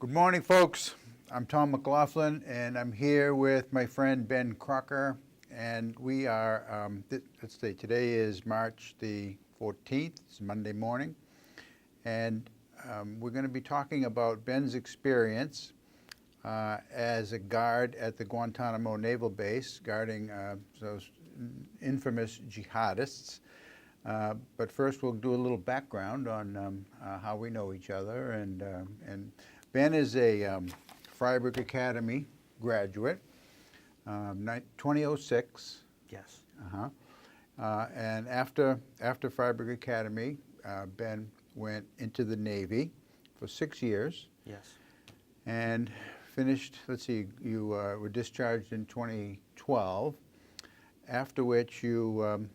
Good morning, folks. I'm Tom McLaughlin, and I'm here with my friend Ben Crocker, and we are, let's see, today is March the 14th, it's Monday morning, and we're going to be talking about Ben's experience as a guard at the Guantanamo Naval Base, guarding those infamous jihadists. But first we'll do a little background on how we know each other, and Ben is a Fryeburg Academy graduate, 2006. Yes. And after Fryeburg Academy, Ben went into the Navy for 6 years. Yes. And finished, let's see, you were discharged in 2012, after which you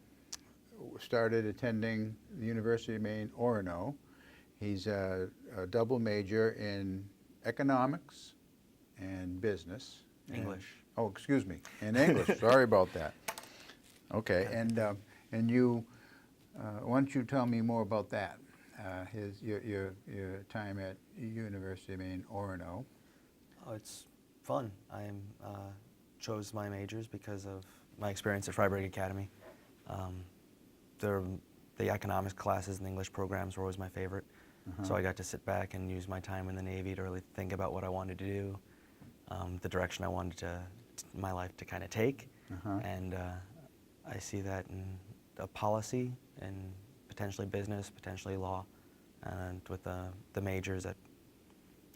started attending the University of Maine, Orono. He's a double major in economics and business. English. Excuse me, in English. Sorry about that. Okay, and you, why don't you tell me more about that? Your time at University of Maine, Orono. Oh, it's fun. I chose my majors because of my experience at Fryeburg Academy. The economics classes and the English programs were always my favorite. So I got to sit back and use my time in the Navy to really think about what I wanted to do, the direction I wanted my life to kind of take. And I see that in policy and potentially business, potentially law, and with the majors that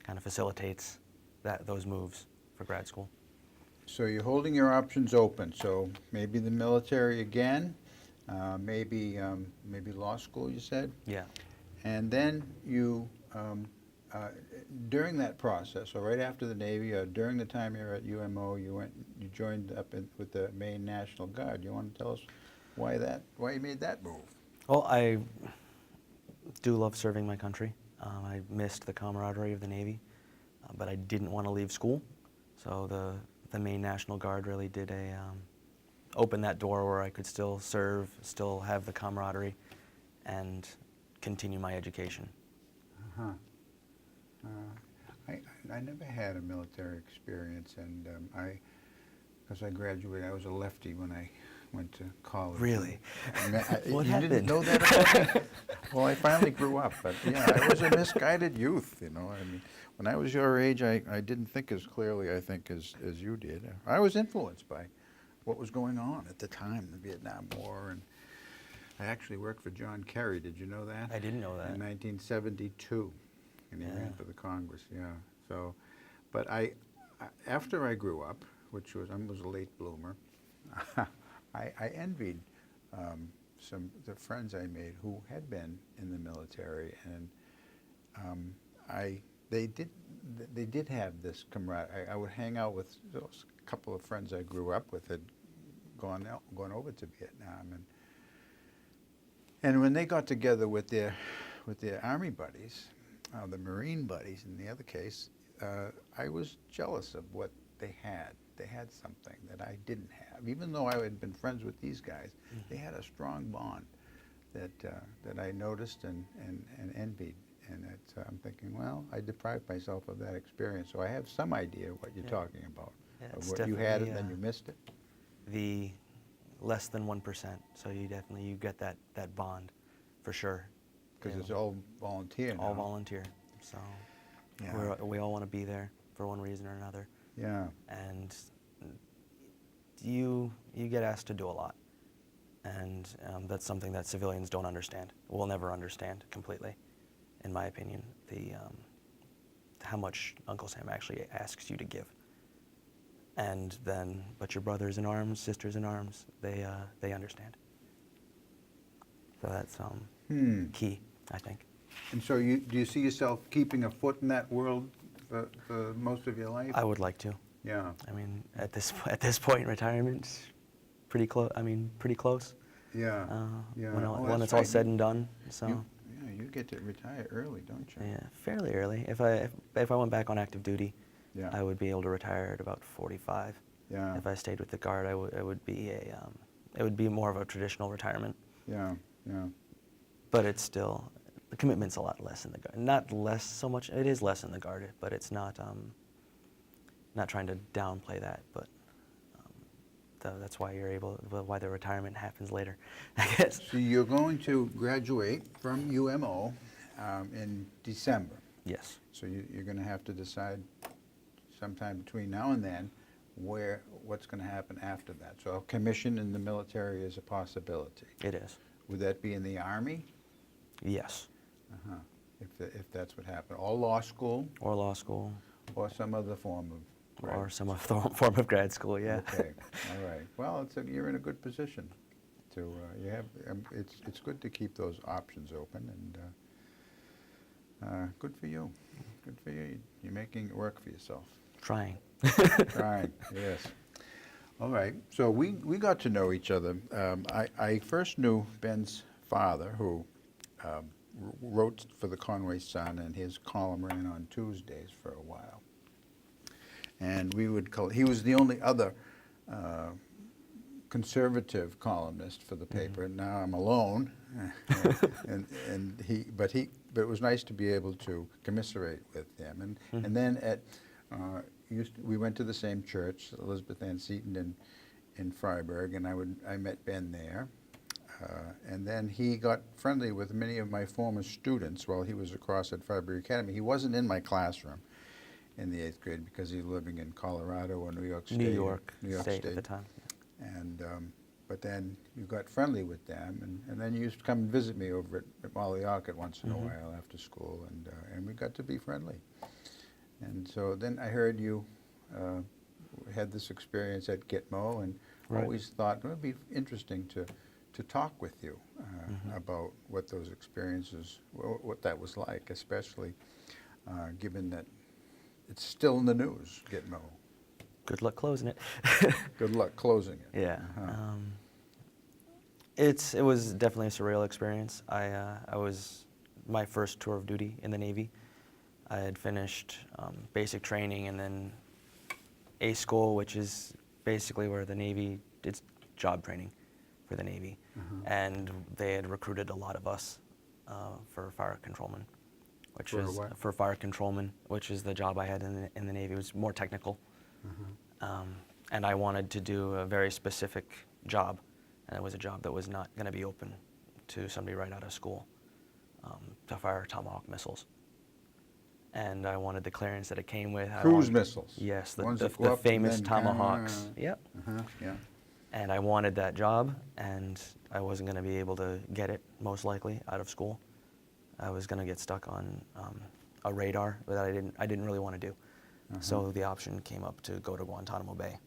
kind of facilitates those moves for grad school. So you're holding your options open. So maybe the military again, maybe law school, you said? Yeah. And then you, during that process, or right after the Navy, or during the time you were at UMO, you joined up with the Maine National Guard. You want to tell us why you made that move? Well, I do love serving my country. I missed the camaraderie of the Navy, but I didn't want to leave school. So the Maine National Guard really did open that door where I could still serve, still have the camaraderie, and continue my education. I never had a military experience, and because I graduated, I was a lefty when I went to college. Really? What you happened? Didn't know that about me? Well, I finally grew up, but yeah, I was a misguided youth, you know. I mean, when I was your age, I didn't think as clearly, I think, as you did. I was influenced by what was going on at the time, the Vietnam War, and I actually worked for John Kerry. Did you know that? I didn't know that. In 1972, and he ran for the Congress. Yeah. So, but after I grew up, which was I was a late bloomer, I envied some the friends I made who had been in the military, and they did have this camaraderie. I would hang out with those couple of friends I grew up with had gone over to Vietnam, and when they got together with their Army buddies, the Marine buddies in the other case, I was jealous of what they had. They had something that I didn't have. Even though I had been friends with these guys, they had a strong bond that I noticed and envied. And I'm thinking, well, I deprived myself of that experience, so I have some idea what you're talking about, of what you had and then you missed it. The less than 1%, so you get that bond, for sure. Because it's all volunteer now. All volunteer, so we all want to be there for one reason or another. Yeah. And you get asked to do a lot, and that's something that civilians don't understand. Will never understand completely, in my opinion. How much Uncle Sam actually asks you to give. And then, but your brothers in arms, sisters in arms, they understand. So that's key, I think. And so do you see yourself keeping a foot in that world for most of your life? I would like to. Yeah. I mean, at this point in retirement, pretty close. I mean, pretty close. Yeah. Yeah. When it's all said and done. So. You get to retire early, don't you? Yeah, fairly early. If I went back on active duty, yeah, I would be able to retire at about 45. Yeah. If I stayed with the Guard, it would be more of a traditional retirement. Yeah, yeah. But it's still the commitment's a lot less in the Guard. Not less so much. It is less in the Guard, but it's not. Not trying to downplay that, but that's why why the retirement happens later, I guess. So you're going to graduate from UMO in December. Yes. So you're going to have to decide sometime between now and then what's going to happen after that. So a commission in the military is a possibility. It is. Would that be in the Army? Yes. Uh-huh. If that's what happened. Or law school? Or law school. Or some other form of Or some form of grad school, yeah. Okay, all right. Well, you're in a good position to, it's good to keep those options open, and good for you. Good for you. You're making it work for yourself. Trying. Trying, yes. All right, so we got to know each other. I first knew Ben's father, who wrote for the Conway Sun, and his column ran on Tuesdays for a while. And he was the only other conservative columnist for the paper. Mm-hmm. Now I'm alone, but it was nice to be able to commiserate with him. And then we went to the same church, Elizabeth Ann Seton in Fryeburg, and I met Ben there. And then he got friendly with many of my former students while he was across at Fryeburg Academy. He wasn't in my classroom in the 8th grade because he was living in Colorado or New York State. New York State at the time. And but then you got friendly with them, and then you used to come and visit me over at Mollyocket once in a while after school, and we got to be friendly. And so then I heard you had this experience at Gitmo, and always thought it would be interesting to talk with you about what those experiences, what that was like, especially given that it's still in the news, Gitmo. Good luck closing it. Good luck closing it. Yeah. It was definitely a surreal experience. I was my first tour of duty in the Navy. I had finished basic training and then A school, which is basically where the Navy, it's job training for the Navy. And they had recruited a lot of us for fire controlman, which is for fire controlman, which is the job I had in the Navy. It was more technical. And I wanted to do a very specific job, and it was a job that was not going to be open to somebody right out of school, to fire Tomahawk missiles. And I wanted the clearance that it came with. Cruise missiles. Yes, the the famous Tomahawks. Yep. Yeah. And I wanted that job, and I wasn't going to be able to get it, most likely, out of school. I was going to get stuck on a radar that I didn't really want to do. So the option came up to go to Guantanamo Bay.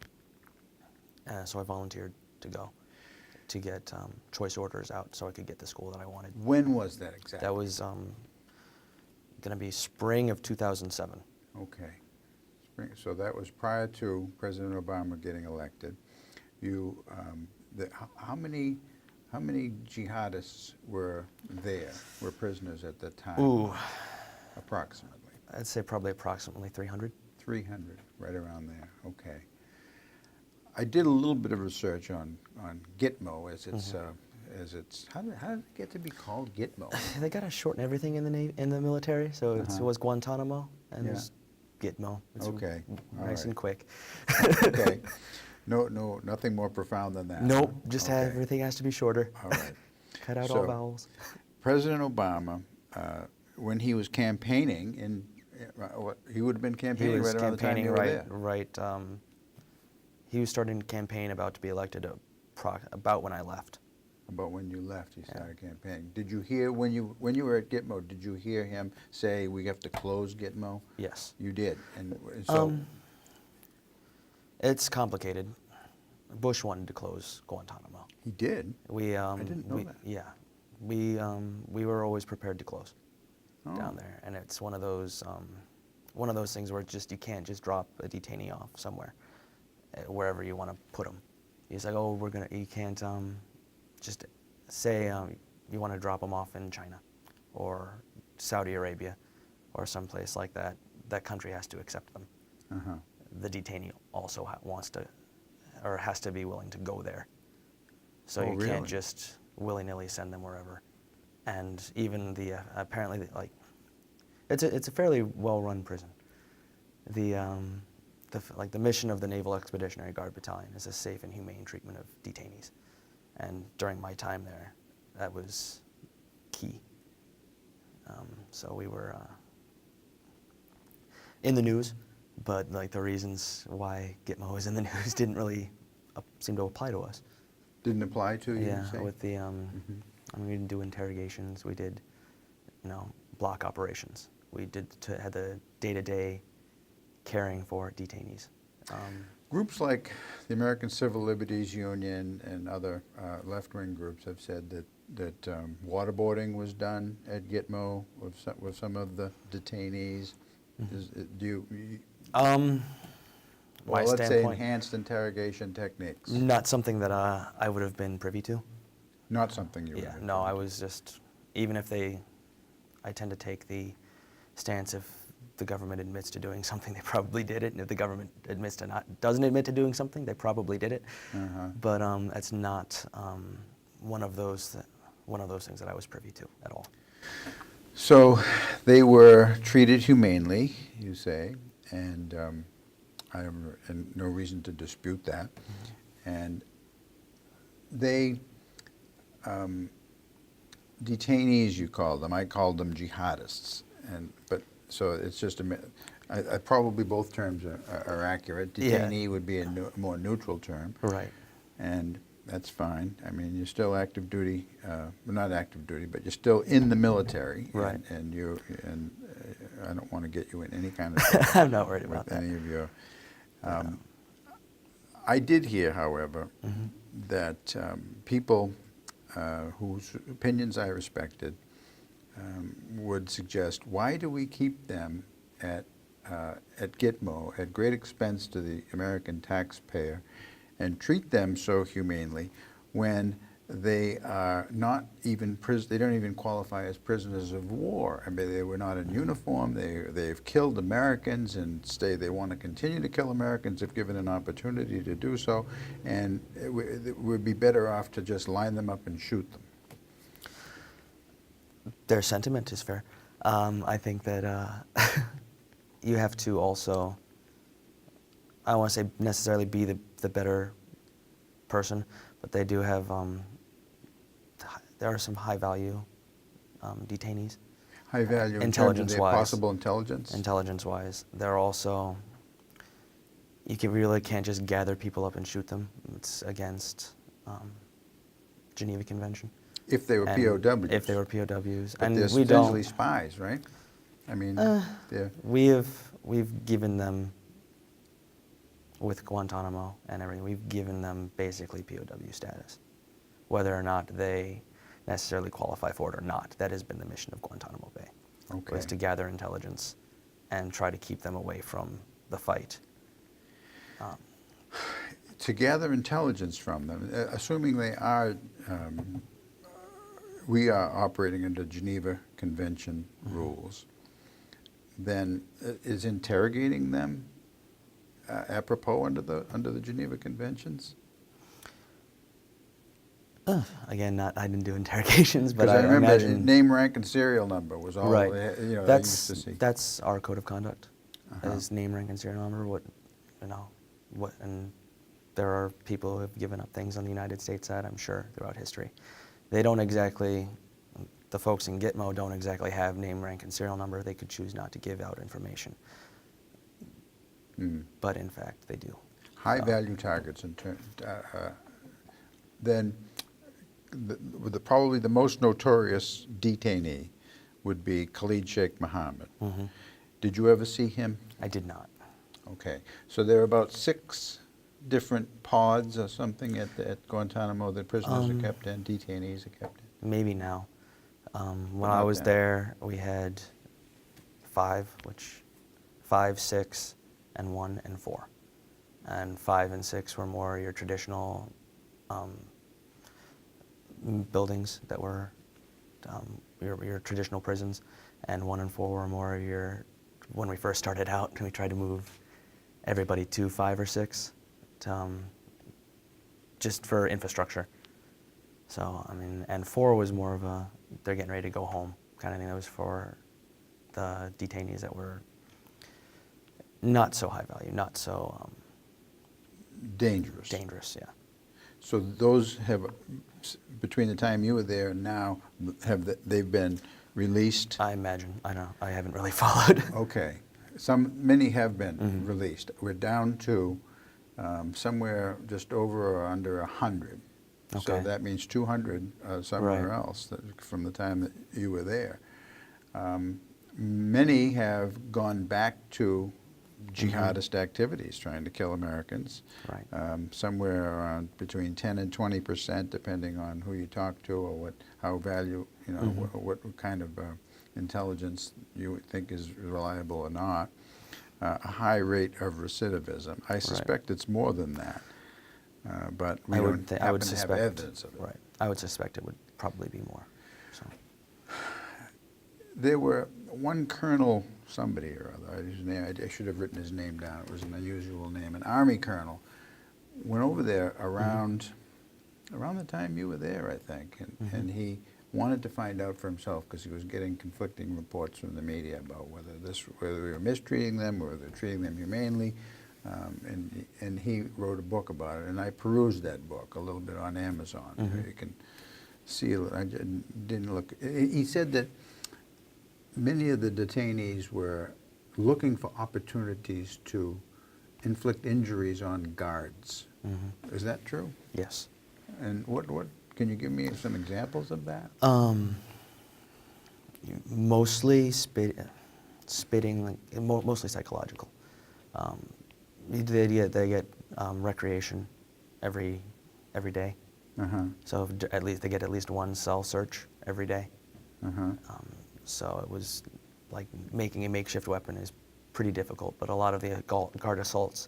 So I volunteered to go to get choice orders out so I could get the school that I wanted. When was that exactly? That was going to be spring of 2007. Okay. So that was prior to President Obama getting elected. You, how many jihadists were prisoners at the time? Ooh. Approximately. I'd say probably approximately 300. 300, right around there. Okay. I did a little bit of research on Gitmo as it's how did it get to be called Gitmo? They got to shorten everything in the military, so it was Guantanamo and it's Gitmo. It's okay. Nice and quick. Okay. No, nothing more profound than that. Nope, just everything has to be shorter. All right. Cut out all vowels. President Obama, when he was campaigning he would have been campaigning right around the time you were there. Right. He was starting to campaign about to be elected about when I left. About when you left, he started campaigning. Did you hear when you were at Gitmo? Did you hear him say we have to close Gitmo? Yes. You did, and so. It's complicated. Bush wanted to close Guantanamo. He did. I didn't know that. Yeah, we were always prepared to close down there, and it's one of those things where you can't just drop a detainee off somewhere, wherever you want to put him. He's like, oh, you can't just say you want to drop them off in China, or Saudi Arabia, or someplace like that. That country has to accept them. The detainee also wants to, or has to be willing to go there. So you can't just willy-nilly send them wherever. and even the apparently like it's a fairly well-run prison. The mission of the Naval Expeditionary Guard Battalion is a safe and humane treatment of detainees, and during my time there, that was key. So we were in the news, but like the reasons why Gitmo was in the news didn't really seem to apply to us. Didn't apply to you? Yeah, you say? with the I mean, we didn't do interrogations. We did, block operations. We had the day-to-day caring for detainees. Groups like the American Civil Liberties Union and other left-wing groups have said that waterboarding was done at Gitmo with some of the detainees. My let's say standpoint, enhanced interrogation techniques. not something that I would have been privy to. Not something you would Yeah, have no, done. I was just, even if I tend to take the stance if the government admits to doing something, they probably did it, and if the government doesn't admit to doing something, they probably did it. But it's not one of those things that I was privy to at all. So they were treated humanely, you say, and I have no reason to dispute that. And they, detainees you call them, I called them jihadists. So it's just probably both terms are accurate. Detainee Yeah. would be a more neutral term. Right. And that's fine. I mean, you're still active duty, well, not active duty, but you're still in the military. Right. And I don't want to get you in any kind of trouble I'm not worried about with that. any of your. I did hear, however, that people whose opinions I respected would suggest, why do we keep them at Gitmo at great expense to the American taxpayer and treat them so humanely when they are not even they don't even qualify as prisoners of war. I mean, they were not in uniform. They've killed Americans and they want to continue to kill Americans if given an opportunity to do so, and it would be better off to just line them up and shoot them. Their sentiment is fair. I think that you have to also, I don't want to say necessarily be the better person, but they do have, there are some high value detainees. High value in terms of their Intelligence-wise. possible intelligence? Intelligence-wise. They're also, really can't just gather people up and shoot them. It's against Geneva Convention. If they were And POWs. If they were POWs. But And they're we essentially don't. spies, right? I mean, they're... We've given them, with Guantanamo and everything, we've given them basically POW status. Whether or not they necessarily qualify for it or not, that has been the mission of Guantanamo Bay. Okay. Was to gather intelligence and try to keep them away from the fight. To gather intelligence from them, assuming they are, we are operating under Geneva Convention rules, then is interrogating them apropos under the Geneva Conventions? Again, I didn't do interrogations, but Because I remember imagine name, rank, and serial number was all right. I used to That's see. that's our code of conduct. Uh-huh. Is name, rank, and serial number. And there are people who have given up things on the United States side, I'm sure, throughout history. They don't exactly, the folks in Gitmo don't exactly have name, rank, and serial number. They could choose not to give out information. But in fact, they do. High value targets then probably the most notorious detainee would be Khalid Sheikh Mohammed. Did you ever see him? I did not. Okay, so there are about 6 different pods or something at Guantanamo that prisoners are kept in, detainees are kept in. Maybe now. When But I not was then. there, we had 5, 6, and 1 and 4. And 5 and 6 were more your traditional buildings that were your traditional prisons, and 1 and 4 were more your, when we first started out, we tried to move everybody to 5 or 6 to, just for infrastructure. So, I mean, and 4 was more of a, they're getting ready to go home kind of thing. That was for the detainees that were not so high value, not so Dangerous. dangerous, yeah. So those have, between the time you were there and now, they've been released? I imagine. I don't know. I haven't really followed. Okay. Many have been Mhm. released. We're down to somewhere just over or under 100. So Okay. that means 200 somewhere Right. else from the time that you were there. Many have gone back to jihadist activities, trying to kill Americans. Right. Somewhere around between 10 and 20%, depending on who you talk to or what kind of intelligence you think is reliable or not. A high rate of recidivism. I suspect it's more than that, but we don't happen to have evidence of it. Right. I would suspect it would probably be more. So. There were one Colonel somebody or other, I should have written his name down, it was an unusual name, an Army colonel, went over there around the time you were there, I think, and he wanted to find out for himself because he was getting conflicting reports from the media about whether we were mistreating them or whether treating them humanely, and he wrote a book about it, and I perused that book a little bit on Amazon. You can see it. I didn't look. He said that many of the detainees were looking for opportunities to inflict injuries on guards. Is that true? Yes. And what can you give me some examples of that? Mostly spitting, mostly psychological. They get recreation every day. So at least they get at least one cell search every day. So it was like making a makeshift weapon is pretty difficult, but a lot of the guard assaults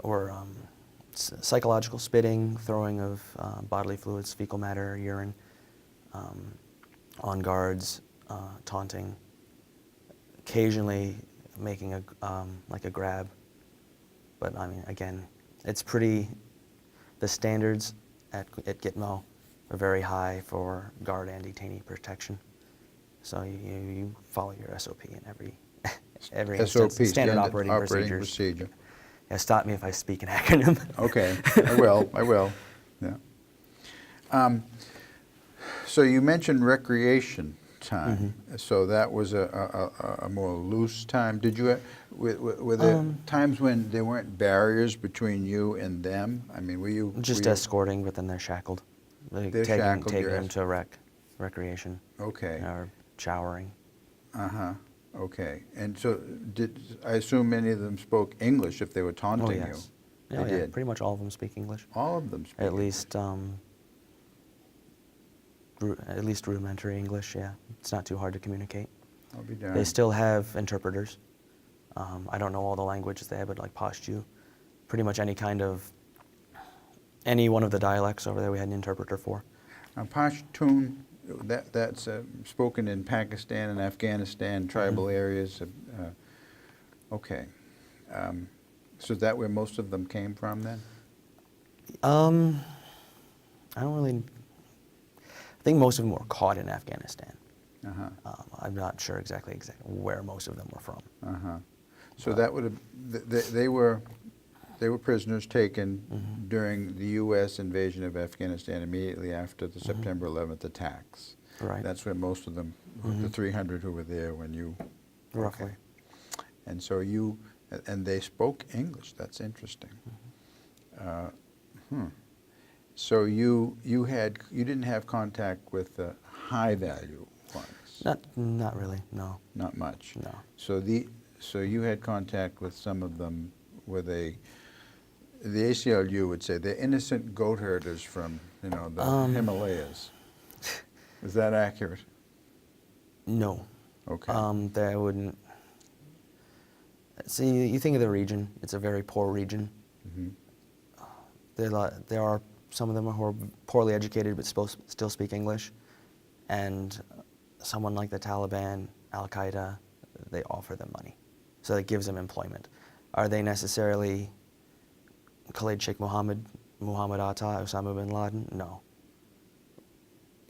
were psychological spitting, throwing of bodily fluids, fecal matter, urine, on guards, taunting, occasionally making like a grab. But I mean, again, it's pretty, the standards at Gitmo are very high for guard and detainee protection. So you follow your SOP in every instance. SOP, Standard operating procedures. procedure. Yeah, stop me if I speak an acronym. Okay, I will, yeah. So you mentioned recreation time. So that was a more loose time. Did you, were there times when there weren't barriers between you and them? I mean, were you? Just escorting, but then they're shackled. They're shackled, Taking you're them to recreation. Okay. Or showering. Okay. And so I assume many of them spoke English if they were taunting Oh, yes. you? Oh, They yeah. did? Pretty much all of them speak English. All of them speak At least rudimentary English, yeah. It's not too hard to communicate. I'll be darned. They still have interpreters. I don't know all the languages they have, but like Pashtu, pretty much any one of the dialects over there we had an interpreter for. Now, Pashtun, that's spoken in Pakistan and Afghanistan, tribal areas. Okay. So is that where most of them came from then? I don't really. I think most of them were caught in Afghanistan. I'm not sure exactly where most of them were from. So that would have they were prisoners taken during the U.S. invasion of Afghanistan immediately after the September 11th attacks. Right. That's where most of them, the 300 who were there when you. Roughly. Okay. And so and they spoke English. That's interesting. So you didn't have contact with the high value ones. Not really. No. Not much. No. So you had contact with some of them where the ACLU would say they're innocent goat herders from the Himalayas. Is that accurate? No. Okay. They wouldn't. See, you think of the region. It's a very poor region. There are some of them who are poorly educated but still speak English, and someone like the Taliban, Al Qaeda, they offer them money, so it gives them employment. Are they necessarily Khalid Sheikh Mohammed, Muhammad Atta, Osama bin Laden? No.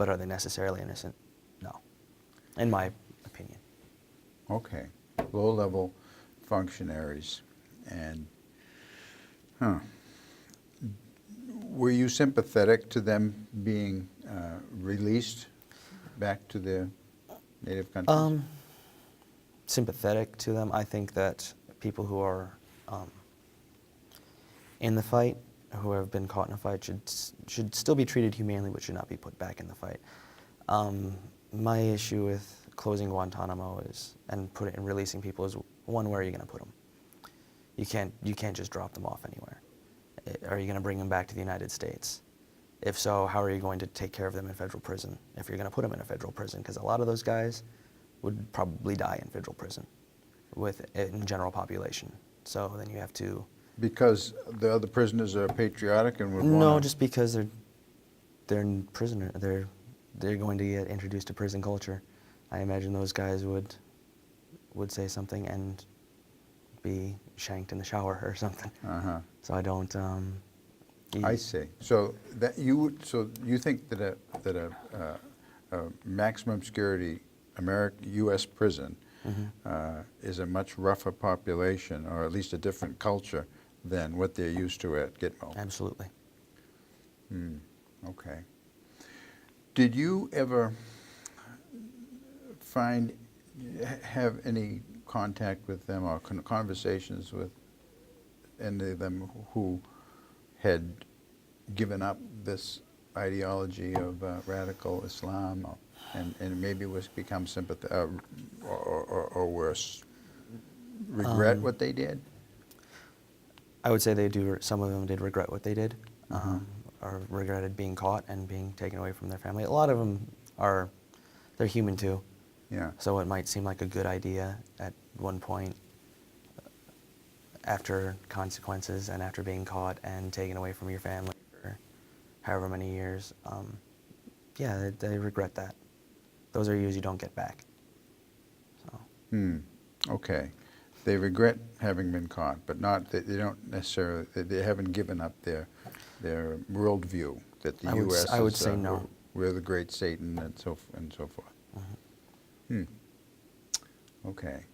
but are they necessarily innocent? No, in my opinion. Okay. Low-level functionaries. And, huh. Were you sympathetic to them being released back to their native countries? Sympathetic to them. I think that people who are in the fight, who have been caught in a fight, should still be treated humanely, but should not be put back in the fight. My issue with closing Guantanamo and releasing people is, one, where are you going to put them? You can't just drop them off anywhere. Are you going to bring them back to the United States? If so, how are you going to take care of them in federal prison if you're going to put them in a federal prison? Because a lot of those guys would probably die in federal prison in general population. So then you have to... Because the other prisoners are patriotic and would want No, to... just because they're prisoner. They're going to get introduced to prison culture. I imagine those guys would say something and be shanked in the shower or something. Uh-huh. So I don't... I see. So you think that a maximum security U.S. prison is a much rougher population, or at least a different culture than what they're used to at Gitmo? Absolutely. Okay. Did you ever have any contact with them or conversations with any of them who had given up this ideology of radical Islam, and maybe become sympathetic or worse, regret what they did? I would say some of them did regret what they did, or regretted being caught and being taken away from their family. A lot of them they're human too. Yeah. So it might seem like a good idea at one point, after consequences and after being caught and taken away from your family for however many years. Yeah, they regret that. Those are years you don't get back. So. Okay. They regret having been caught, but they don't necessarily, they haven't given up their worldview that the U.S. I would say no. We're the great Satan and so forth. Okay.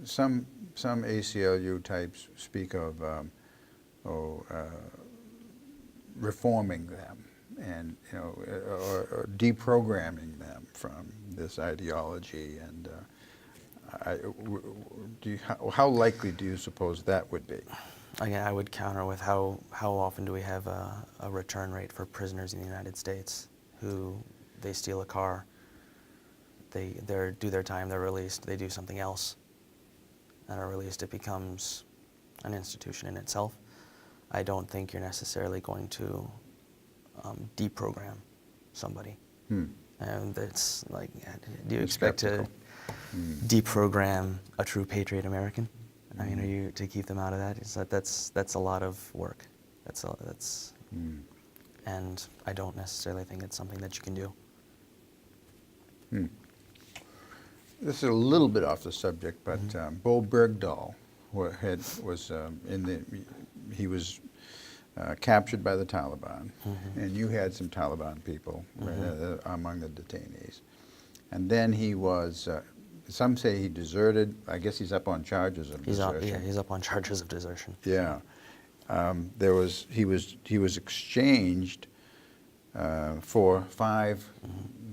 Some ACLU types speak of reforming them and or deprogramming them from this ideology. And how likely do you suppose that would be? Again, I would counter with how often do we have a return rate for prisoners in the United States who they steal a car, they do their time, they're released, they do something else, and are released. It becomes an institution in itself. I don't think you're necessarily going to deprogram somebody. And it's like, do you expect to deprogram a true patriot American? I mean, are you to keep them out of that? That's a lot of work. And I don't necessarily think it's something that you can do. This is a little bit off the subject, but Bo Bergdahl he was captured by the Taliban, and you had some Taliban people among the detainees. And then he was, some say he deserted. I guess he's up on charges of desertion. He's up on charges of desertion. Yeah. He was exchanged for 5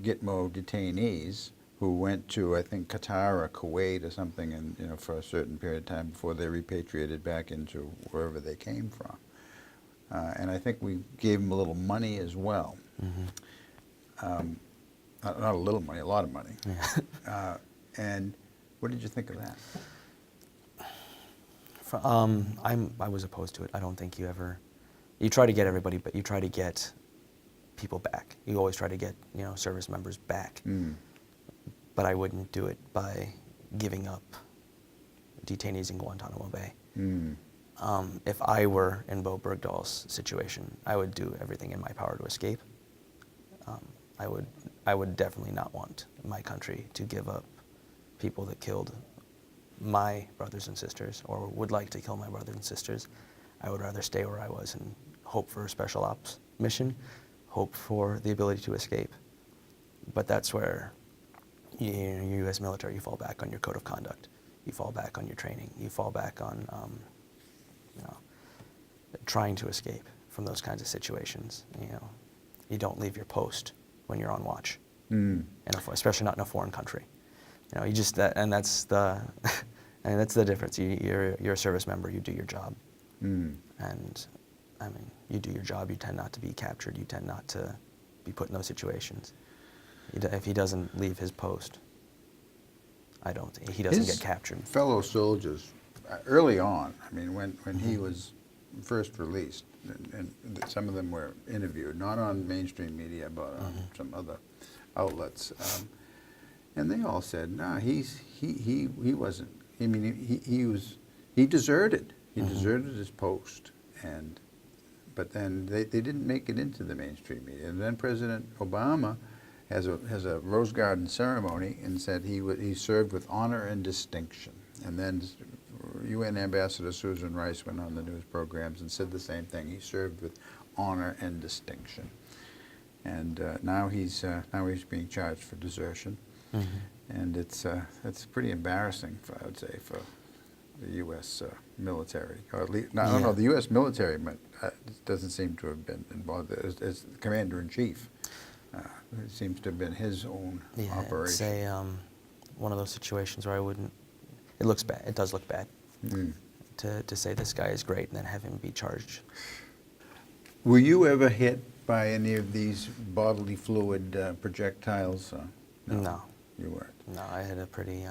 Gitmo detainees who went to, I think, Qatar or Kuwait or something, and for a certain period of time before they repatriated back into wherever they came from. And I think we gave him a little money as well. Not a little money, a lot of money. Yeah. And what did you think of that? I was opposed to it. I don't think you try to get everybody, but you try to get people back. You always try to get, service members back. But I wouldn't do it by giving up detainees in Guantanamo Bay. If I were in Bo Bergdahl's situation, I would do everything in my power to escape. I would definitely not want my country to give up people that killed my brothers and sisters, or would like to kill my brothers and sisters. I would rather stay where I was and hope for a special ops mission, hope for the ability to escape. But that's where your U.S. military, you fall back on your code of conduct. You fall back on your training. You fall back on, trying to escape from those kinds of situations. You don't leave your post when you're on watch, especially not in a foreign country. You just and that's the and that's the difference. You're a service member. You do your job, and I mean, you do your job. You tend not to be captured. You tend not to be put in those situations. If he doesn't leave his post, he doesn't get captured. Fellow soldiers, early on, I mean, when he was first released, and some of them were interviewed, not on mainstream media, but on some other outlets, and they all said, "No, he wasn't. I mean, he deserted. He deserted his post, but then they didn't make it into the mainstream media. And then President Obama has a Rose Garden ceremony and said he served with honor and distinction. And then UN Ambassador Susan Rice went on the news programs and said the same thing. He served with honor and distinction. And now he's being charged for desertion. And it's pretty embarrassing, I would say, for the U.S. Military, or at least, I don't know, the U.S. military doesn't seem to have been involved as commander-in-chief. It seems to have been his own operation. It's one of those situations where it looks bad. It does look bad to say this guy is great and then have him be charged. Were you ever hit by any of these bodily fluid projectiles? No. You weren't? No, I had a pretty,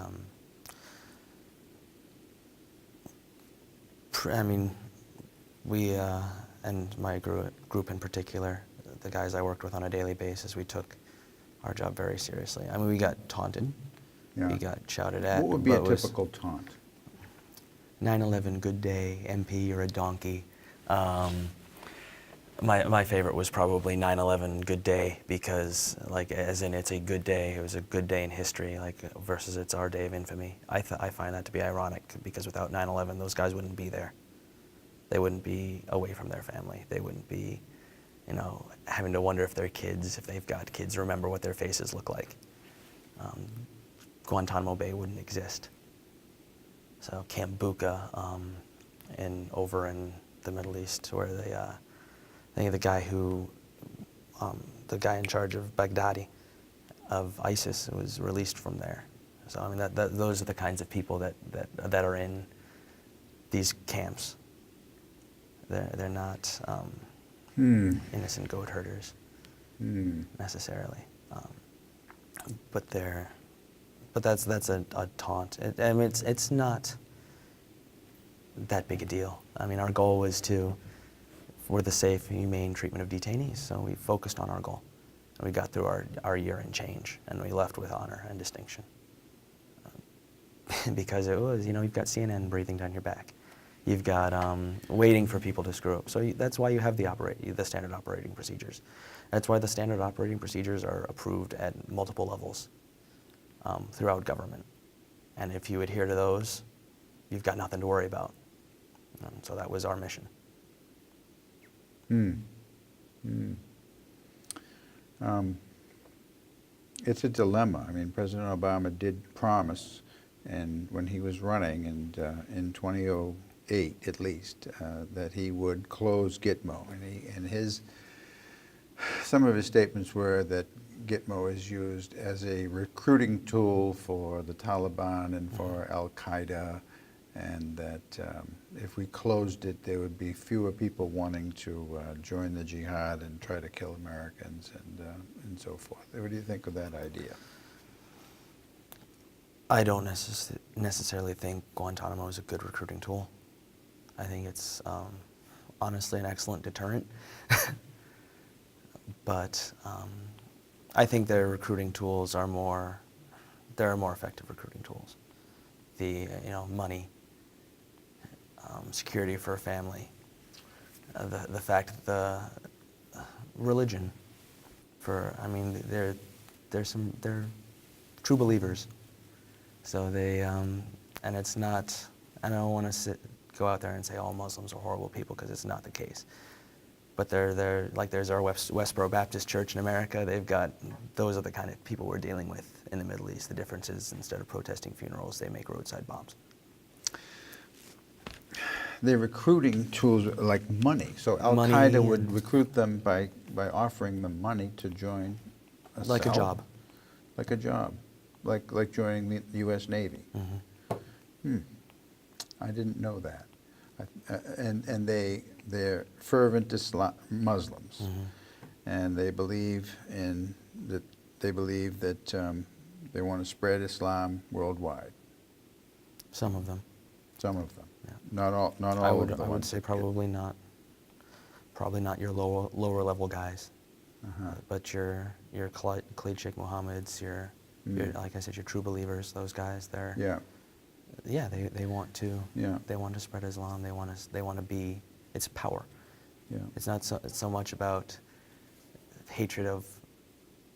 we, and my group in particular, the guys I worked with on a daily basis, we took our job very seriously. I mean, we got taunted. Yeah. We got shouted at. What would be a typical taunt? 9/11, good day, MP, you're a donkey. My favorite was probably 9/11, good day, because, like, as in it's a good day. It was a good day in history, like, versus it's our day of infamy. I find that to be ironic, because without 9/11, those guys wouldn't be there. They wouldn't be away from their family. They wouldn't be, having to wonder if their kids, if they've got kids, remember what their faces look like. Guantanamo Bay wouldn't exist. So Camp Bucca, over in the Middle East, where they, I think the guy in charge of Baghdadi, of ISIS, was released from there. So I mean, those are the kinds of people that are in these camps. They're not innocent goat herders necessarily, but that's a taunt. I mean, it's not that big a deal. I mean, our goal was for the safe, humane treatment of detainees. So we focused on our goal, and we got through our year and change, and we left with honor and distinction. Because it was, you've got CNN breathing down your back. You've got waiting for people to screw up. So that's why you have the standard operating procedures. That's why the standard operating procedures are approved at multiple levels throughout government. And if you adhere to those, you've got nothing to worry about. So that was our mission. It's a dilemma. I mean, President Obama did promise, and when he was running, and in 2008 at least, that he would close Gitmo. And some of his statements were that Gitmo is used as a recruiting tool for the Taliban and for Al-Qaeda, and that if we closed it, there would be fewer people wanting to join the jihad and try to kill Americans and so forth. What do you think of that idea? I don't necessarily think Guantanamo is a good recruiting tool. I think it's honestly an excellent deterrent. But I think their recruiting tools are more effective recruiting tools. Money, security for a family, the fact that the religion, they're true believers. So they, and it's not, I don't want to go out there and say all Muslims are horrible people, because it's not the case. but they're like, there's our Westboro Baptist Church in America. Those are the kind of people we're dealing with in the Middle East. The difference is, instead of protesting funerals, they make roadside bombs. Their recruiting tools are like money. So Money Al-Qaeda would and- recruit them by offering them money to join a Like a cell. job. Like a job. Like joining the U.S. Navy. I didn't know that. And they're fervent Muslims, and they believe that they want to spread Islam worldwide. Some of them. Some of them, Yeah. not all I of would the I would ones say that probably not. Probably not your lower level guys, but your Khalid Sheikh Mohammeds, your like I said, your true believers. Those guys, they're they want to spread Islam. They want to be. It's power. Yeah. It's not so much about hatred of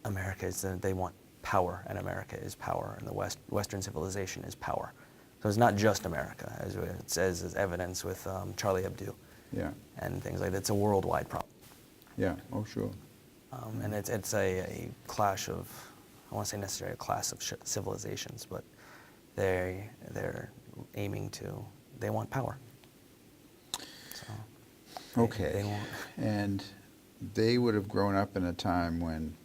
America. It's that they want power, and America is power, and the Western civilization is power. So it's not just America, as it says as evidence with Charlie Hebdo. Yeah. And things like that. It's a worldwide problem. Yeah. Oh, sure. And it's a clash of, I won't say necessarily a clash of civilizations, but they're aiming to, they want power. So Okay. They want. And they would have grown up in a time when,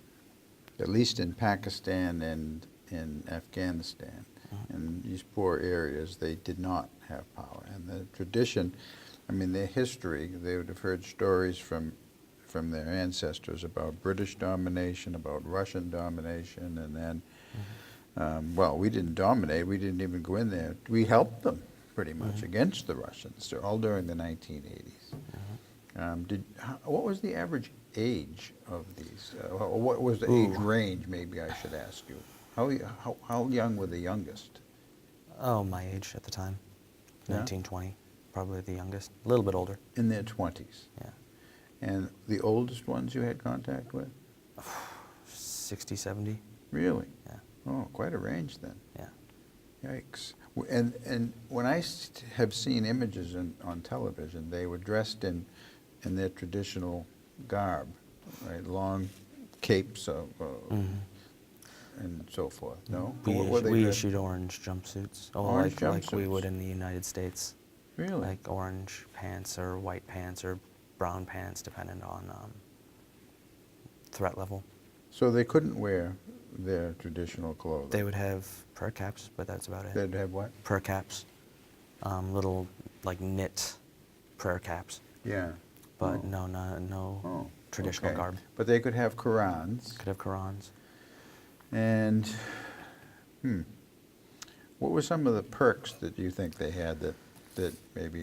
at least in Pakistan and in Afghanistan, in these poor areas, they did not have power. And the tradition, I mean, their history, they would have heard stories from their ancestors about British domination, about Russian domination, and then, well, we didn't dominate, we didn't even go in there. We helped them, pretty much, against the Russians, all during the 1980s. What was the average age of these? What was the age range, maybe I should ask you? How young were the youngest? Oh, my age at the time, Yeah? 1920, probably the youngest, a little bit older. In their 20s. Yeah, And the oldest ones you had contact with? 60, 70. Really? Yeah, Oh, quite a range then. yeah. Yikes. And when I have seen images on television, they were dressed in their traditional garb, right? Long capes and so forth. No? What were they We dressed- issued orange jumpsuits, Orange like we jumpsuits? would in the United States. Really? Like orange pants or white pants or brown pants, depending on threat level. So they couldn't wear their traditional clothing? They would have prayer caps, but that's about it. They'd have what? Prayer caps, little like knit prayer caps, Yeah. but Oh. no traditional okay. garb. But they could have Qurans. Could have Qurans. And, what were some of the perks that you think they had that maybe?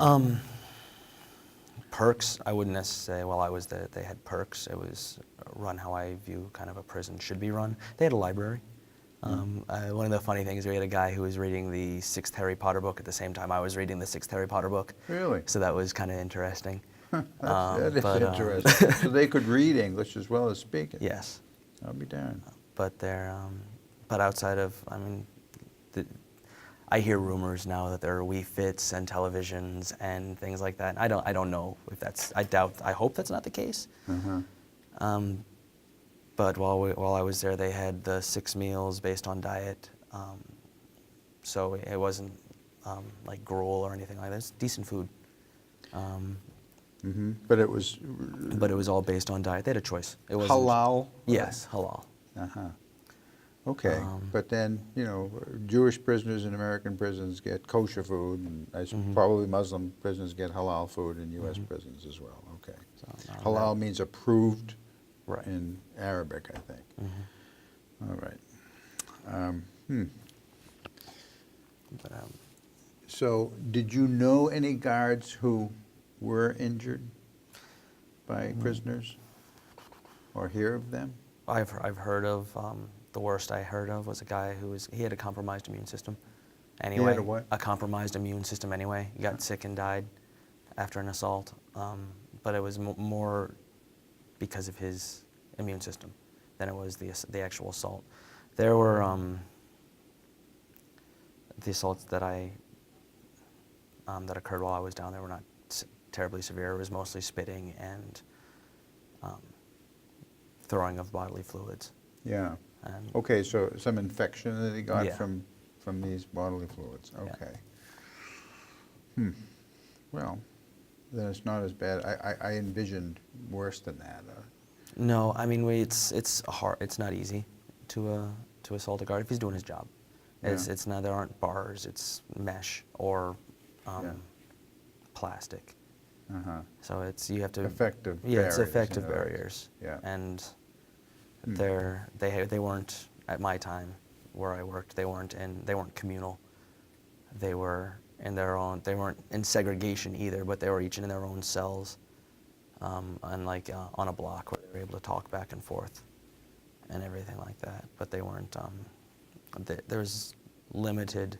Perks, I wouldn't necessarily say, while I was there, they had perks. It was run how I view kind of a prison should be run. They had a library. One of the funny things, we had a guy who was reading the 6th Harry Potter book at the same time I was reading the 6th Harry Potter book. Really? So that was kind of interesting. That is but, interesting. So they could read English as well as speak it? Yes. I'll be darned. But but outside of, I mean, I hear rumors now that there are Wii Fits and televisions and things like that. I don't know if that's, I hope that's not the case. But while I was there, they had the 6 meals based on diet. So it wasn't like gruel or anything like that. It's decent food. But it was But it was all based on diet. They had a choice. It wasn't halal? Yes, halal. Uh-huh. Okay, but then, Jewish prisoners in American prisons get kosher food, and probably Muslim prisoners get halal food in U.S. prisons as well. Okay. So, Halal means approved Right. in Arabic, I think. All right. But, So, did you know any guards who were injured by prisoners, or hear of them? I've heard of, the worst I heard of was a guy he had a compromised immune system. Anyway, had a what? A compromised immune system anyway. He got sick and died after an assault. But it was more because of his immune system than it was the actual assault. There were the assaults that that occurred while I was down there were not terribly severe. It was mostly spitting and throwing of bodily fluids. Yeah. And Okay, so some infection that he got Yeah. from these bodily fluids. Yeah. Okay. Well, then it's not as bad. I envisioned worse than that. No, I mean it's hard. It's not easy to assault a guard if he's doing his job. Yeah. It's not, there aren't bars. It's mesh or Yeah. plastic. Uh-huh. So it's, you have to, Effective yeah, it's barriers, effective in other words. barriers. Yeah. And Hmm. they weren't at my time where I worked. They weren't communal. They were in their own. They weren't in segregation either, but they were each in their own cells, and like on a block where they were able to talk back and forth, and everything like that. But they weren't. There's limited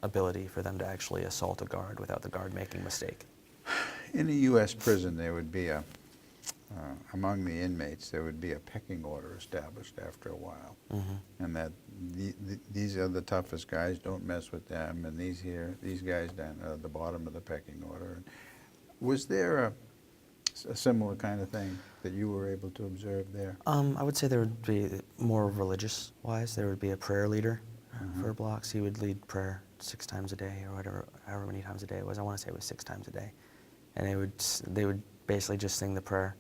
ability for them to actually assault a guard without the guard making a mistake. In a U.S. prison, there would be among the inmates, there would be a pecking order established after a while. Mm-hmm. And that these are the toughest guys, don't mess with them, and these guys down at the bottom of the pecking order. Was there a similar kind of thing that you were able to observe there? I would say there would be more religious-wise. There would be a prayer leader Mm-hmm. for blocks. He would lead prayer 6 times a day or whatever, however many times a day it was. I want to say it was 6 times a day, and they would basically just sing the prayer.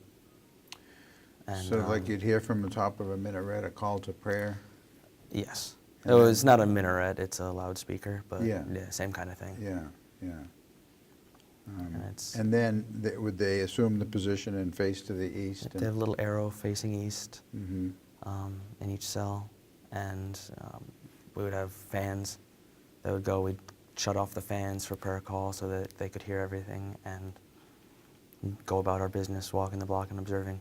And, So like you'd hear from the top of a minaret a call to prayer? yes, And it was not a minaret. It's a loudspeaker, but Yeah. same kind of thing. Yeah, yeah. And it's, And then would they assume the position and face to the east? they have a little arrow facing east Mm-hmm. in each cell, and we would have fans that would go. We'd shut off the fans for prayer call so that they could hear everything, and go about our business, walking the block and observing.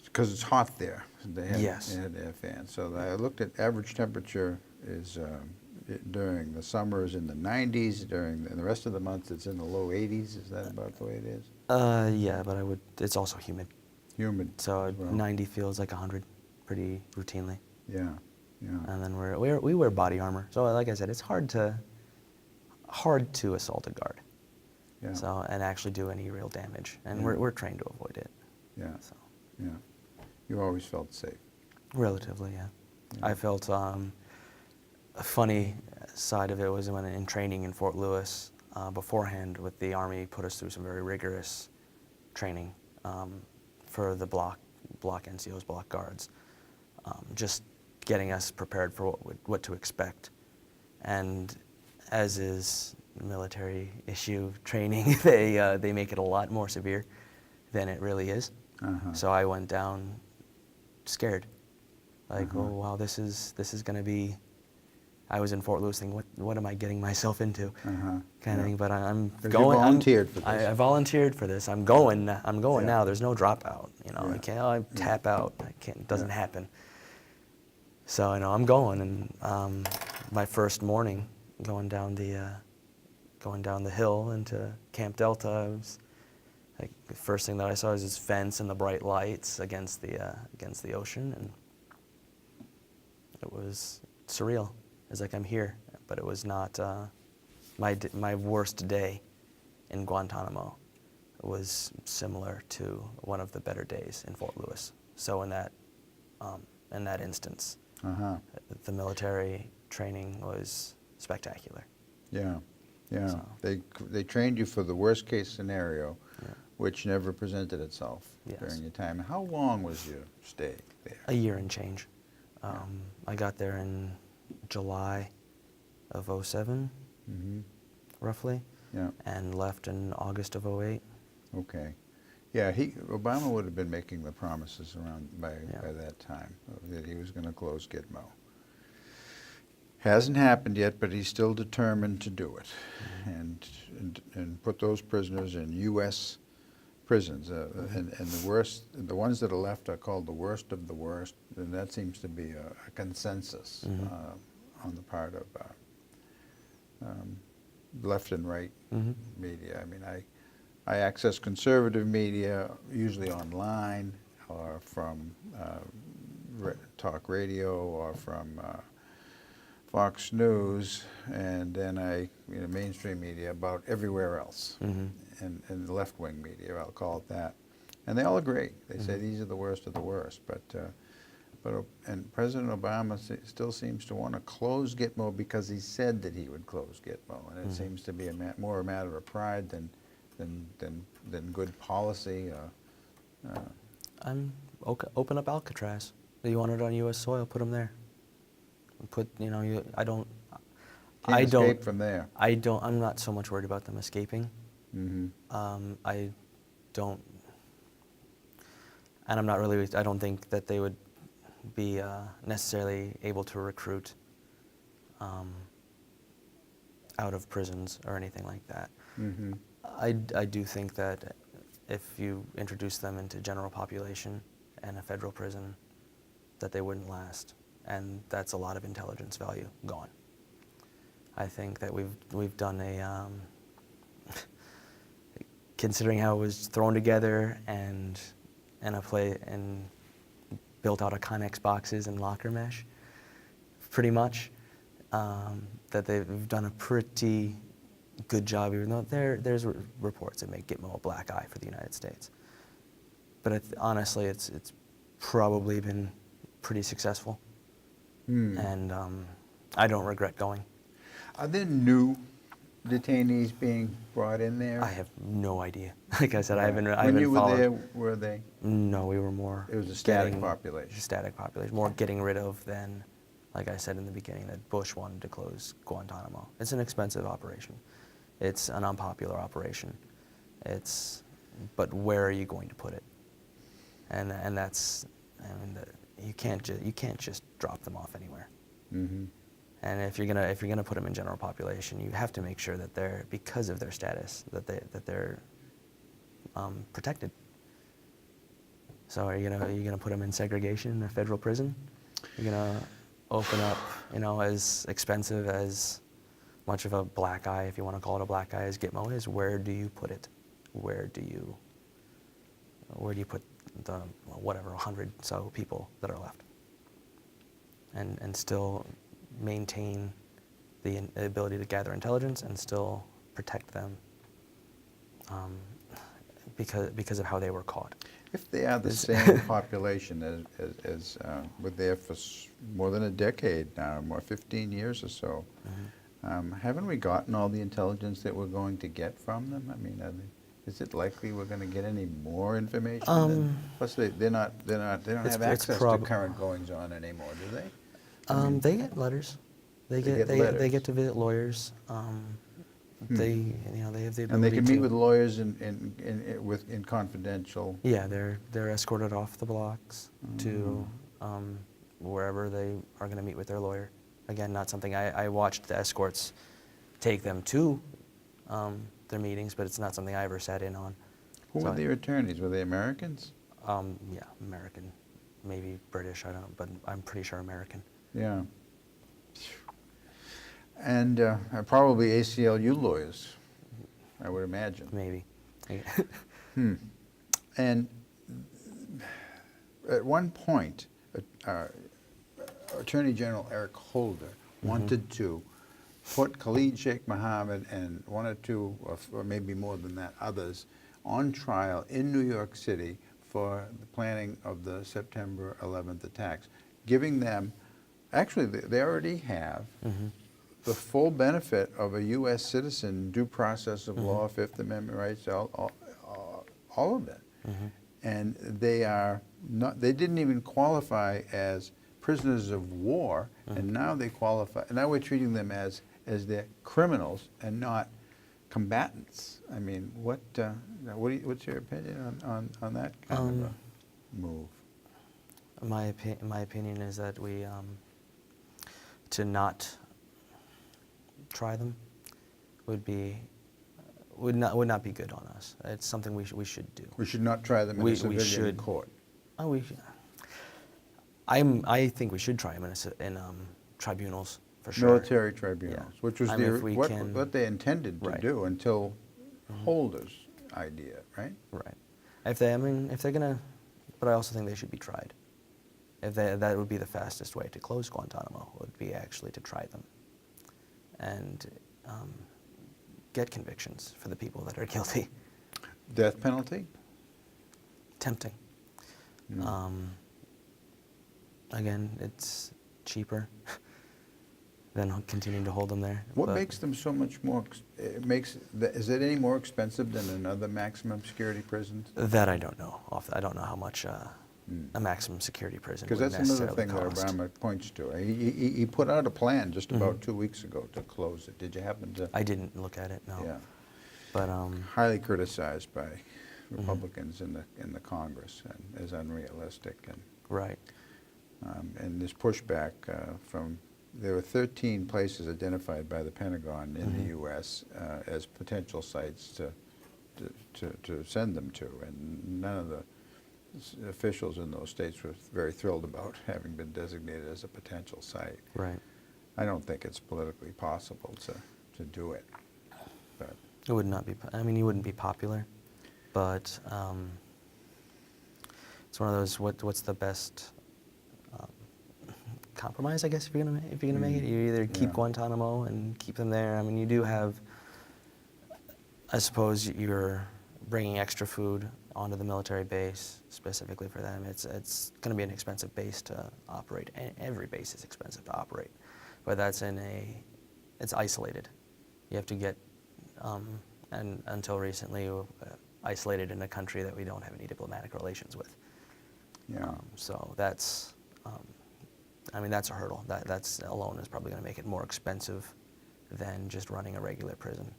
Because it's hot there. They had, Yes. They had to have fans. So I looked at average temperature is during the summer is in the 90s. During the rest of the month, it's in the low 80s. Is that about the way it is? Yeah, but it's also humid. Humid. So as well. 90 feels like 100 pretty routinely. Yeah, yeah. And then we wear body armor. So like I said, it's hard to assault a guard. Yeah. So, and actually do any real damage. And Yeah. we're trained to avoid it. Yeah, So yeah. You always felt safe. relatively, yeah. Yeah. I felt a funny side of it was when in training in Fort Lewis beforehand with the Army put us through some very rigorous training for the block NCOs, block guards, just getting us prepared for what to expect. And as is military issue training, they make it a lot more severe than it really is. Uh-huh. So I went down scared, like, Uh-huh. oh wow, this is going to be. I was in Fort Lewis thinking, what am I getting myself into, Uh-huh. kind of thing. But I'm 'Cause you going. volunteered for this. I volunteered for this. I'm going. I'm going Yeah. now. There's no dropout. You know, Yeah. I can't. Tap out. I can't. It doesn't happen. So I know I'm going, and my first morning going down the hill into Camp Delta, I was like, the first thing that I saw was this fence and the bright lights against the ocean, and it was surreal. It's like I'm here, but it was not my worst day in Guantanamo. It was similar to one of the better days in Fort Lewis. So in that instance, Uh-huh. the military training was spectacular. Yeah, yeah. So- They trained you for the worst case scenario, Yeah. which never presented itself Yes. during your time. How long was your stay there? A year and change. I got there in July of '07, Mm-hmm. roughly, Yeah. and left in August of '08. Okay. Yeah, Obama would have been making the promises by that time that he was going to close Gitmo. Hasn't happened yet, but he's still determined to do it, and put those prisoners in U.S. prisons. And the ones that are left are called the worst of the worst, and that seems to be a consensus on the part of left and right media. I mean, I access conservative media, usually online, or from talk radio, or from Fox News, and then mainstream media about everywhere else, and the left-wing media, I'll call it that. And they all agree. They say these are the worst of the worst. And President Obama still seems to want to close Gitmo because he said that he would close Gitmo, and it seems to be more a matter of pride than good policy. Open up Alcatraz. You want it on U.S. soil, put them there. Can't escape from there. I'm not so much worried about them escaping. I don't think that they would be necessarily able to recruit out of prisons or anything like that. I do think that if you introduce them into general population and a federal prison, that they wouldn't last, and that's a lot of intelligence value gone. I think that we've done a considering how it was thrown together and built out of Connex boxes and locker mesh, pretty much, that they've done a pretty good job, even though there's reports that make Gitmo a black eye for the United States. But honestly, it's probably been pretty successful, and I don't regret going. Are there new detainees being brought in there? I have no idea. Like I said, I haven't When you were followed. there, were they? No, we were more. It was a static population. Static population, more getting rid of than, like I said in the beginning, that Bush wanted to close Guantanamo. It's an expensive operation. It's an unpopular operation. But where are you going to put it? And that's, you can't just drop them off anywhere. And if you're gonna put them in general population, you have to make sure that because of their status, that they're protected. So are you gonna put them in segregation in a federal prison? You're gonna open up, as expensive as much of a black eye, if you want to call it a black eye, as Gitmo is. Where do you put it? Where do you put the 100 so people that are left, and still maintain the ability to gather intelligence and still protect them, because of how they were caught. If they are the same population as were there for more than a decade now, 15 years or so, haven't we gotten all the intelligence that we're going to get from them? I mean, is it likely we're going to get any more information? Plus, they don't have access to current goings on anymore, do they? They get letters. They get to visit lawyers. They have the ability. And they can meet with lawyers in confidential. Yeah, they're escorted off the blocks to wherever they are going to meet with their lawyer. Again, not something I watched the escorts take them to their meetings, but it's not something I ever sat in on. Who were their attorneys? Were they Americans? Yeah, American, maybe British. I don't know, but I'm pretty sure American. Yeah. And probably ACLU lawyers, I would imagine. Maybe. And at one point, Attorney General Eric Holder wanted to put Khalid Sheikh Mohammed and one or two, or maybe more than that, others, on trial in New York City for the planning of the September 11th attacks, giving them, actually they already have, the full benefit of a U.S. citizen, due process of law, Fifth Amendment rights, all of it. And they didn't even qualify as prisoners of war, and now they qualify. And now we're treating them as they're criminals and not combatants. I mean, what's your opinion on that kind of a move? My opinion is that we to not try them would not be good on us. It's something we should do. We should not try them in a civilian court. Oh, I think we should try them in tribunals for sure. Military tribunals, which was what they intended to do until Holder's idea, right? Right. If they're gonna, but I also think they should be tried. that would be the fastest way to close Guantanamo, would be actually to try them and get convictions for the people that are guilty. Death penalty? Tempting. Again, it's cheaper than continuing to hold them there. What but makes them so much more, is it any more expensive than another maximum security prison? That I don't know. I don't know how much a maximum security prison would Because that's another necessarily thing that cost. Obama points to. He put out a plan just about 2 weeks ago to close it. Did you happen to? I didn't look at it, no. Yeah. But Highly criticized by Republicans in the Congress and as unrealistic. And, right. and this pushback from, there were 13 places identified by the Pentagon in the U.S. As potential sites to send them to, and none of the officials in those states were very thrilled about having been designated as a potential site. Right. I don't think it's politically possible to do it. But It would not be. I mean, you wouldn't be popular, but it's one of those. What's the best compromise? I guess if you're gonna make it, you either keep Yeah. Guantanamo and keep them there. I mean, you do have. I suppose you're bringing extra food onto the military base specifically for them. It's going to be an expensive base to operate. Every base is expensive to operate, but that's it's isolated. You have to get, and until recently, isolated in a country that we don't have any diplomatic relations with. yeah. So that's, I mean, that's a hurdle. That's alone is probably going to make it more expensive than just running a regular prison.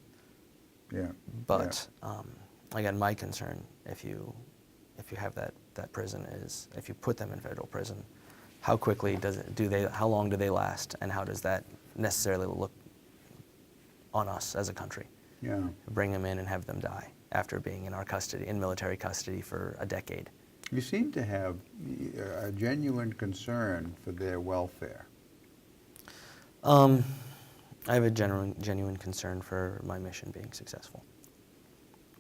Yeah. But again, my concern, if you have that prison, is if you put them in federal prison, how quickly how long do they last, and how does that necessarily look on us as a country? Yeah. Bring them in and have them die after being in our custody, in military custody for a decade. You seem to have a genuine concern for their welfare. I have a genuine concern for my mission being successful.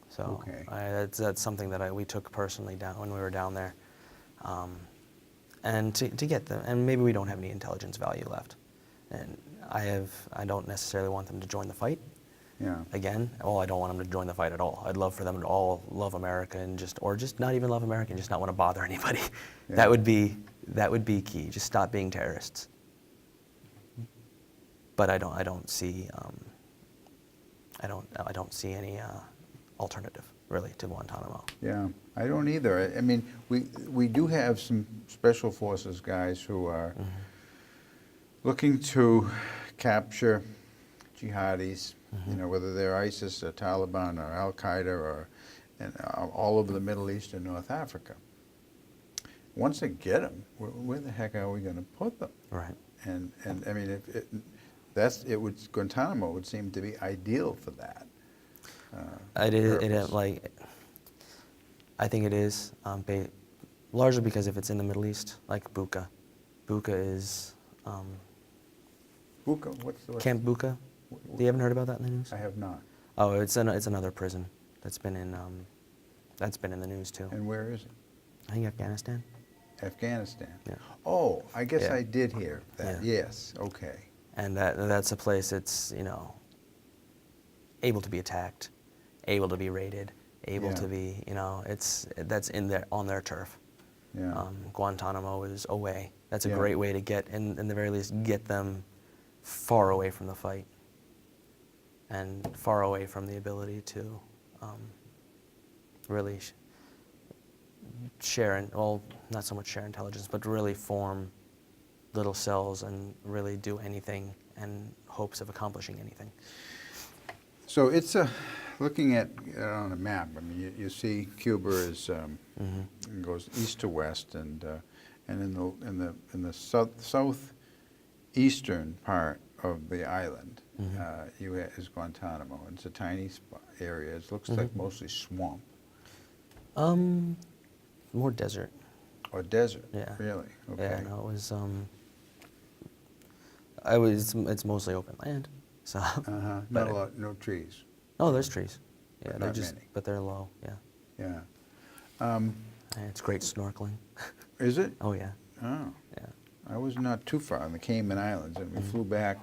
So Okay. that's something that we took personally down when we were down there, and to get them. And maybe we don't have any intelligence value left, and I don't necessarily want them to join the fight. Yeah. Again, I don't want them to join the fight at all. I'd love for them to all love America and just not even love America, and just not want to bother anybody. Yeah. That would be key. Just stop being terrorists. But I don't see any alternative really to Guantanamo. Yeah, I don't either. I mean, we do have some special forces guys who are looking to capture jihadis, you know, whether they're ISIS or Taliban or Al Qaeda or all over the Middle East and North Africa. Once they get them, where the heck are we going to put them? Right. And I mean, Guantanamo would seem to be ideal for that. I think it is, largely because if it's in the Middle East, like Buka. Buka is Buka, what's Camp Buka. You haven't heard about that in the news? I have not. Oh, it's another prison that's been in the news too. And where is it? I think Afghanistan. Afghanistan. Yeah. Oh, I guess Yeah. I did hear that. Yeah. Yes. Okay. And that's a place that's, able to be attacked, able to be raided, able Yeah. to be, that's on their turf. Yeah. Guantanamo is a way. That's a Yeah. great way to get, in the very least, get them far away from the fight and far away from the ability to really not so much share intelligence, but really form little cells and really do anything in hopes of accomplishing anything. So it's looking at on a map. I mean, you see Cuba is goes east to west, and in the southeastern part of the island, is Guantanamo. And it's a tiny area. It looks like mostly swamp. More desert. Or desert. Yeah. Really. Okay. Yeah, no, it's mostly open land. So. Not but a lot. No trees. Oh, there's trees. Yeah, But they're not just, many. but they're low. Yeah. Yeah. And it's great snorkeling. Is it? Oh yeah. Oh, Yeah. I was not too far on the Cayman Islands, and we flew back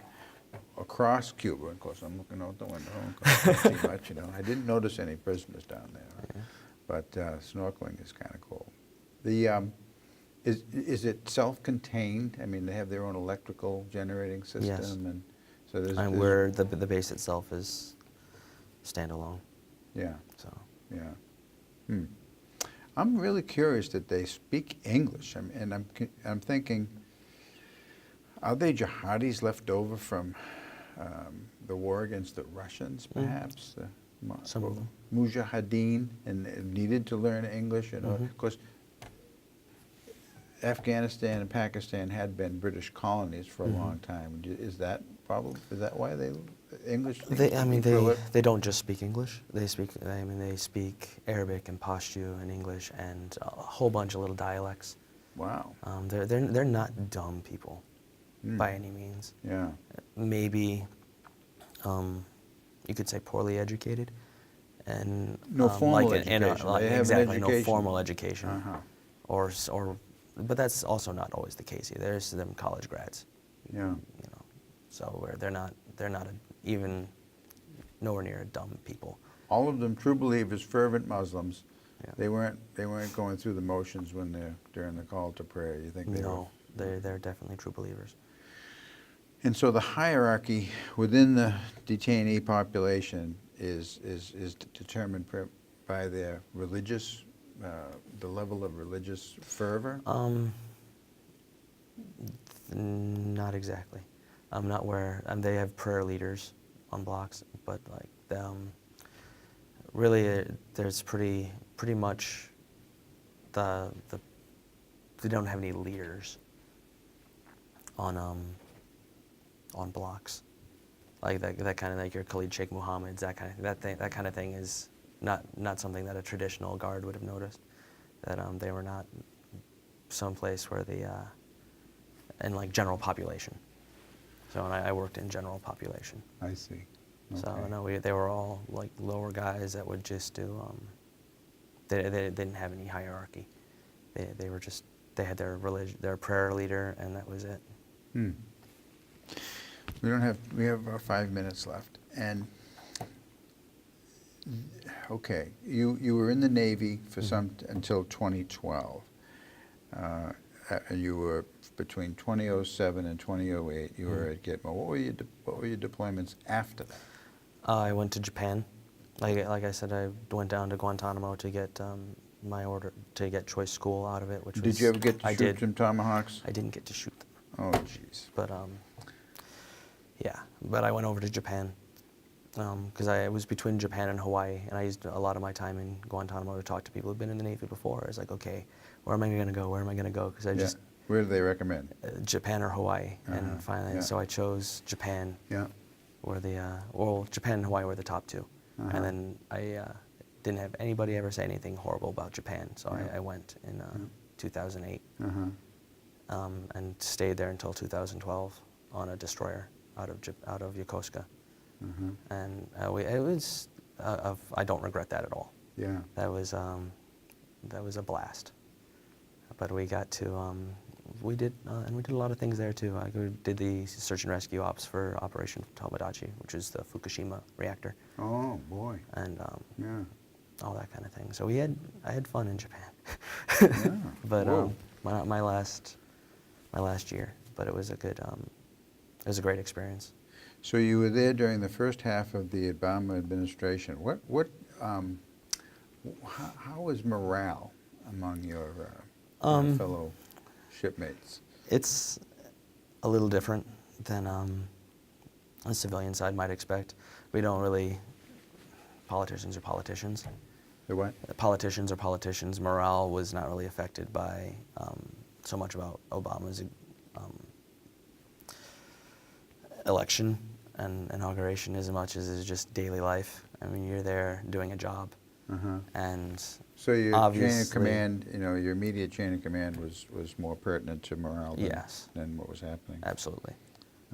across Cuba. Of course, I'm looking out the window. I can't see much, you know. I didn't notice any prisoners down there, Yeah. but snorkeling is kind of cool. The is it self-contained? I mean, they have their own electrical generating system, Yes. and so there's, And there's where the base itself is standalone. yeah, So yeah. Hmm. I'm really curious that they speak English, and I'm thinking, are they jihadis left over from the war against the Russians, perhaps? Some of them. Mujahideen, and needed to learn English. You know, of course, Afghanistan and Pakistan had been British colonies for a long time. Is that why they English? They don't just speak English. They speak Arabic and Pashto and English and a whole bunch of little dialects. Wow. They're not dumb people by any means. Yeah. Maybe you could say poorly educated, and No formal education. They have exactly an no education. formal education, Uh-huh. but that's also not always the case either. There's them college grads. Yeah. You know, so where they're not even nowhere near a dumb people. All of them true believers, fervent Muslims. Yeah. They weren't going through the motions during the call to prayer. You think they were? No, they're definitely true believers. And so the hierarchy within the detainee population is determined by their religious, the level of religious fervor? Not exactly. I'm not where, and they have prayer leaders on blocks, but like really there's pretty much they don't have any leaders on blocks, like that kind of, like your Khalid Sheikh Mohammeds, that kind of thing is not something that a traditional guard would have noticed. That they were not someplace where in like general population. So and I worked in general population. I see. Okay. So no, they were all like lower guys that would just do. They didn't have any hierarchy. They were just, they had their prayer leader, and that was it. Hmm. We have about 5 minutes left, and okay, you were in the Navy for until 2012. You were between 2007 and 2008. You were at Gitmo. What were your deployments after that? I went to Japan. Like I said, I went down to Guantanamo to get my order to get choice school out of it. Which Did you ever get to shoot some Tomahawks? I didn't get to shoot them. Oh, jeez. But yeah. But I went over to Japan because I was between Japan and Hawaii, and I used a lot of my time in Guantanamo to talk to people who've been in the Navy before. I was like, okay, where am I going to go? Where am I going to go? Because I just Where do they recommend? Japan or Hawaii, and finally, so I chose Japan. Yeah. Were Japan and Hawaii were the top two, and then I didn't have anybody ever say anything horrible about Japan, so I went in 2008, and stayed there until 2012 on a destroyer out of Yokosuka, and it was I don't regret that at all. Yeah. That was a blast, but we got to. We did a lot of things there too. We did the search and rescue ops for Operation Tomodachi, which is the Fukushima reactor. Oh boy. And yeah. all that kind of thing. So I had fun in Japan. Yeah. But Whoa. my last year. But it was a great experience. So you were there during the first half of the Obama administration. How was morale among your fellow shipmates? It's a little different than the civilian side might expect. We don't really. Politicians are politicians. The what? Politicians are politicians. Morale was not really affected by so much about Obama's election and inauguration as much as it's just daily life. I mean, you're there doing a job, and so your chain of obviously- command, your immediate chain of command was more pertinent to morale Yes. than what was happening. Absolutely.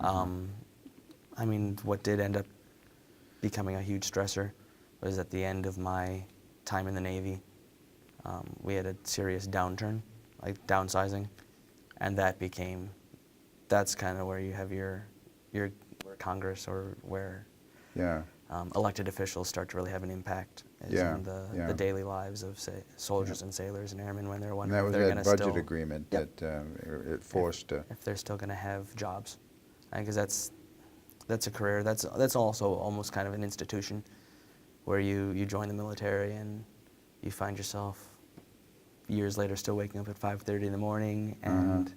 I mean, what did end up becoming a huge stressor was at the end of my time in the Navy, we had a serious downturn, like downsizing, and that's kind of where you have your Congress, or where Yeah. Elected officials start to really have an impact, is Yeah, in yeah. the daily lives of, say, soldiers and sailors and airmen, when they're And wondering that if was they're going that to budget still, agreement Yep. that it forced. if they're still going to have jobs, because that's a career. That's also almost kind of an institution, where you join the military and you find yourself years later still waking up at 5:30 in the morning and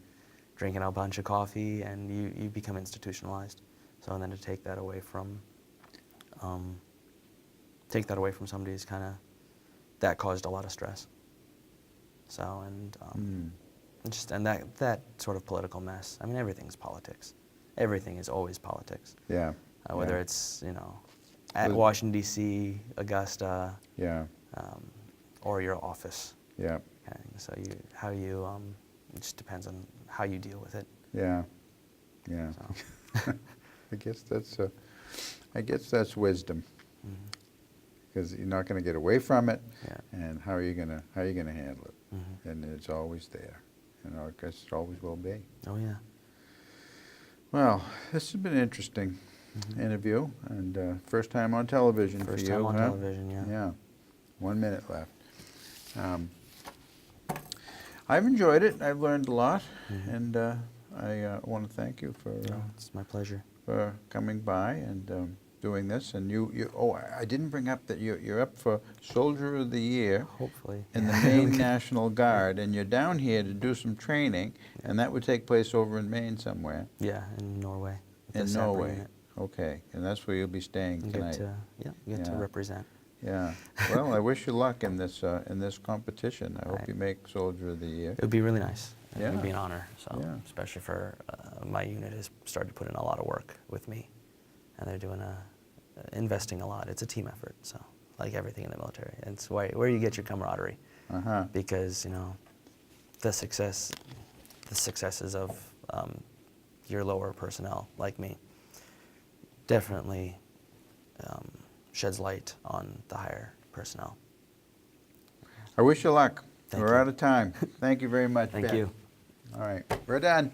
drinking a bunch of coffee, and you become institutionalized. So, and then to take that away from somebody is kind of, that caused a lot of stress. So, and and that sort of political mess. I mean, everything's politics. Everything is always politics. Yeah. Whether yeah. it's, at Was- Washington D.C., Augusta, Yeah. or your office. Yeah. Okay. So it just depends on how you deal with it. Yeah. Yeah. So. I guess that's wisdom, Mhm. because you're not going to get away from it, Yeah. and how are you going to handle it? Mhm. And it's always there, I guess it always will be. Oh yeah. Well, this has been an interesting interview, and first time on television for you. First time on huh? television, yeah. Yeah. 1 minute left. I've enjoyed it. I've learned a lot, and I want to thank you It's my pleasure. for coming by and doing this. And I didn't bring up that you're up for Soldier of the Year Hopefully. in the Maine National Guard, and you're down here to do some training, and that would take place over in Maine somewhere. Yeah, in Norway. with the In Sapper Norway. unit. Okay, and that's where you'll be staying And tonight. get to Yeah. represent. Yeah. Well, I wish you luck in this competition. I hope Right. you make Soldier of the Year. It would be really nice. It Yeah. would be an honor. So, Yeah. especially for my unit has started to put in a lot of work with me, and they're doing investing a lot. It's a team effort. So, like everything in the military, it's where you get your camaraderie, Uh-huh. because the successes of your lower personnel like me definitely sheds light on the higher personnel. I wish you luck. Thank We're you. out of time. Thank you very much, Thank Ben. you. All right, we're done.